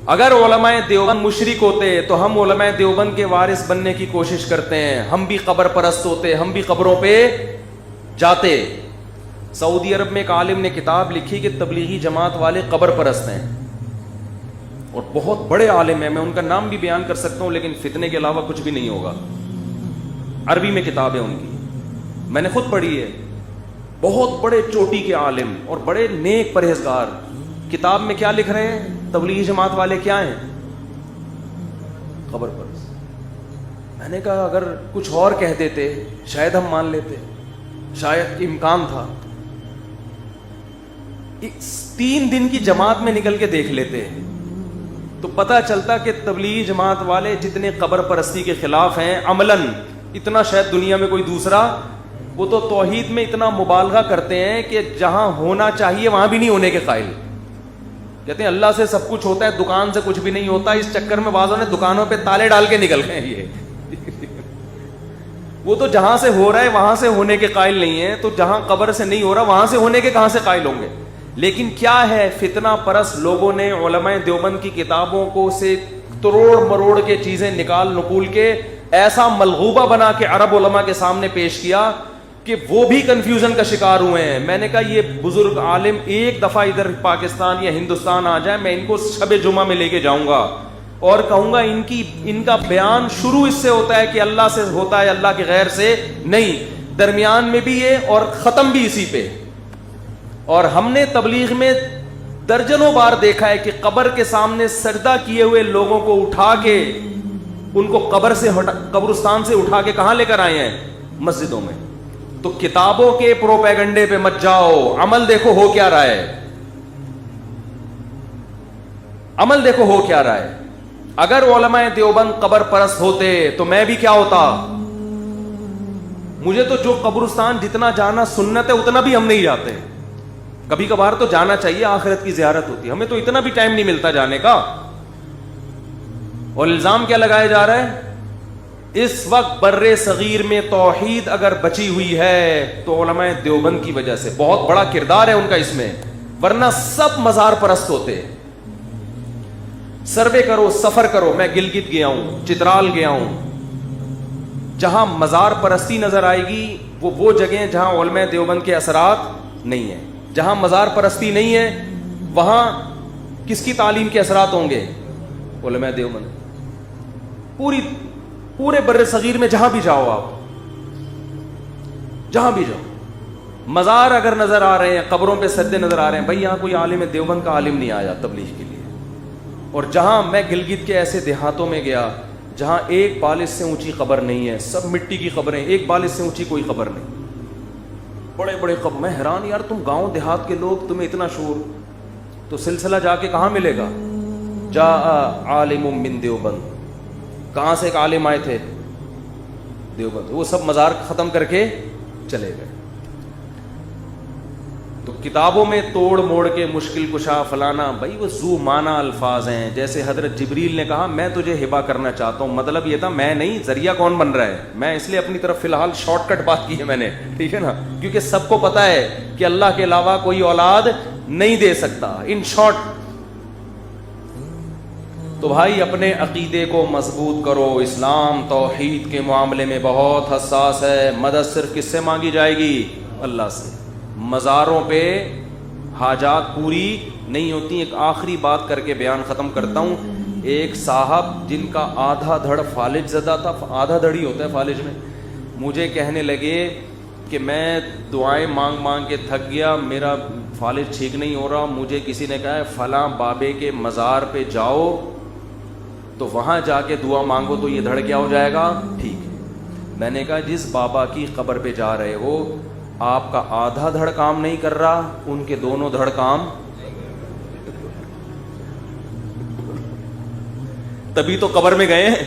اگر علماء دیوبند مشرک ہوتے تو ہم علماء دیوبند کے وارث بننے کی کوشش کرتے ہیں, ہم بھی قبر پرست ہوتے, ہم بھی قبروں پہ جاتے. سعودی عرب میں ایک عالم نے کتاب لکھی کہ تبلیغی جماعت والے قبر پرست ہیں, اور بہت بڑے عالم ہیں, میں ان کا نام بھی بیان کر سکتا ہوں لیکن فتنے کے علاوہ کچھ بھی نہیں ہوگا. عربی میں کتاب ہے ان کی, میں نے خود پڑھی ہے. بہت بڑے چوٹی کے عالم اور بڑے نیک پرہیزگار. کتاب میں کیا لکھ رہے ہیں؟ تبلیغی جماعت والے کیا ہیں؟ قبر پرست. میں نے کہا اگر کچھ اور کہہ دیتے شاید ہم مان لیتے, شاید امکان تھا. 3 دن کی جماعت میں نکل کے دیکھ لیتے تو پتہ چلتا کہ تبلیغی جماعت والے جتنے قبر پرستی کے خلاف ہیں عملاً اتنا شاید دنیا میں کوئی دوسرا, وہ تو توحید میں اتنا مبالغہ کرتے ہیں کہ جہاں ہونا چاہیے وہاں بھی نہیں ہونے کے قائل. کہتے ہیں اللہ سے سب کچھ ہوتا ہے, دکان سے کچھ بھی نہیں ہوتا. اس چکر میں بعضوں نے دکانوں پہ تالے ڈال کے نکل گئے. یہ وہ تو جہاں سے ہو رہا ہے وہاں سے ہونے کے قائل نہیں ہے, تو جہاں قبر سے نہیں ہو رہا وہاں سے ہونے کے کہاں سے قائل ہوں گے. لیکن کیا ہے, فتنہ پرست لوگوں نے علماء دیوبند کی کتابوں کو سے تروڑ مروڑ کے چیزیں نکال نکول کے ایسا ملغوبہ بنا کے عرب علماء کے سامنے پیش کیا کہ وہ بھی کنفیوژن کا شکار ہوئے ہیں. میں نے کہا یہ بزرگ عالم ایک دفعہ ادھر پاکستان یا ہندوستان آ جائے, میں ان کو شب جمعہ میں لے کے جاؤں گا اور کہوں گا ان کا بیان شروع اس سے ہوتا ہے کہ اللہ سے ہوتا ہے, اللہ کے غیر سے نہیں, درمیان میں بھی یہ اور ختم بھی اسی پہ. اور ہم نے تبلیغ میں درجنوں بار دیکھا ہے کہ قبر کے سامنے سجدہ کیے ہوئے لوگوں کو اٹھا کے ان کو قبرستان سے اٹھا کے کہاں لے کر آئے ہیں؟ مسجدوں میں. تو کتابوں کے پروپیگنڈے پہ مت جاؤ, عمل دیکھو ہو کیا رہا ہے, عمل دیکھو ہو کیا رہا ہے. اگر علماء دیوبند قبر پرست ہوتے تو میں بھی کیا ہوتا. مجھے تو جو قبرستان جتنا جانا سنت ہے اتنا بھی ہم نہیں جاتے. کبھی کبھار تو جانا چاہیے, آخرت کی زیارت ہوتی ہے, ہمیں تو اتنا بھی ٹائم نہیں ملتا جانے کا. اور الزام کیا لگایا جا رہا ہے؟ اس وقت بر صغیر میں توحید اگر بچی ہوئی ہے تو علماء دیوبند کی وجہ سے, بہت بڑا کردار ہے ان کا اس میں, ورنہ سب مزار پرست ہوتے. سروے کرو, سفر کرو, میں گلگت گیا ہوں, چترال گیا ہوں, جہاں مزار پرستی نظر آئے گی وہ جگہیں جہاں علماء دیوبند کے اثرات نہیں ہیں. جہاں مزار پرستی نہیں ہے وہاں کس کی تعلیم کے اثرات ہوں گے؟ علماء دیوبند. پورے بر صغیر میں جہاں بھی جاؤ, آپ جہاں بھی جاؤ, مزار اگر نظر آ رہے ہیں, قبروں پہ سجدے نظر آ رہے ہیں, بھائی یہاں کوئی عالم دیوبند کا عالم نہیں آیا تبلیغ کے لیے. اور جہاں میں گلگت کے ایسے دیہاتوں میں گیا جہاں ایک بالش سے اونچی قبر نہیں ہے, سب مٹی کی قبریں, ایک بالش سے اونچی کوئی قبر نہیں, بڑے بڑے قبر. میں حیران, یار تم گاؤں دیہات کے لوگ, تمہیں اتنا شور, تو سلسلہ جا کے کہاں ملے گا؟ جا عالم من دیوبند, کہاں سے ایک عالم آئے تھے؟ دیوبند. وہ سب مزار ختم کر کے چلے گئے. تو کتابوں میں توڑ موڑ کے مشکل کشا فلانا, بھائی وہ ذو معنی الفاظ ہیں. جیسے حضرت جبریل نے کہا میں تجھے ہبا کرنا چاہتا ہوں, مطلب یہ تھا میں نہیں, ذریعہ کون بن رہا ہے؟ میں اس لیے اپنی طرف فی الحال شارٹ کٹ بات کی ہے میں نے, ٹھیک ہے نا, کیونکہ سب کو پتا ہے کہ اللہ کے علاوہ کوئی اولاد نہیں دے سکتا. ان شارٹ, تو بھائی اپنے عقیدے کو مضبوط کرو. اسلام توحید کے معاملے میں بہت حساس ہے. مدد صرف کس سے مانگی جائے گی؟ اللہ سے. مزاروں پہ حاجات پوری نہیں ہوتی. ایک آخری بات کر کے بیان ختم کرتا ہوں. ایک صاحب جن کا آدھا دھڑ فالج زدہ تھا, آدھا دھڑ ہی ہوتا ہے فالج میں, مجھے کہنے لگے کہ میں دعائیں مانگ مانگ کے تھک گیا, میرا فالج ٹھیک نہیں ہو رہا. مجھے کسی نے کہا ہے فلاں بابے کے مزار پہ جاؤ تو وہاں جا کے دعا مانگو تو یہ دھڑ کیا ہو جائے گا, ٹھیک ہے. میں نے کہا جس بابا کی قبر پہ جا رہے ہو آپ کا آدھا دھڑ کام نہیں کر رہا, ان کے دونوں دھڑ کام, تبھی تو قبر میں گئے ہیں.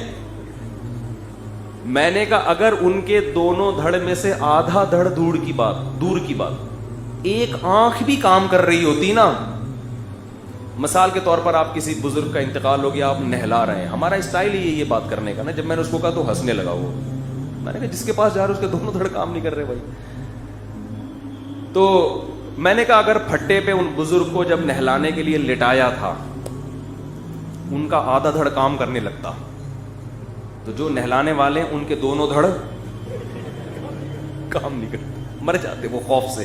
میں نے کہا اگر ان کے دونوں دھڑ میں سے آدھا دھڑ دور کی بات ایک آنکھ بھی کام کر رہی ہوتی نا, مثال کے طور پر آپ کسی بزرگ کا انتقال ہو گیا, آپ نہلا رہے ہیں, ہمارا اسٹائل ہی یہ بات کرنے کا نا. جب میں نے اس کو کہا تو ہنسنے لگا وہ. میں نے کہا جس کے پاس جا رہے اس کے دونوں دھڑ کام نہیں کر رہے بھائی. تو میں نے کہا اگر پھٹے پہ ان بزرگ کو جب نہلانے کے لیے لٹایا تھا ان کا آدھا دھڑ کام کرنے لگتا. تو جو نہلانے والے ان کے دونوں دھڑ کام نہیں کرتے, مر جاتے وہ خوف سے.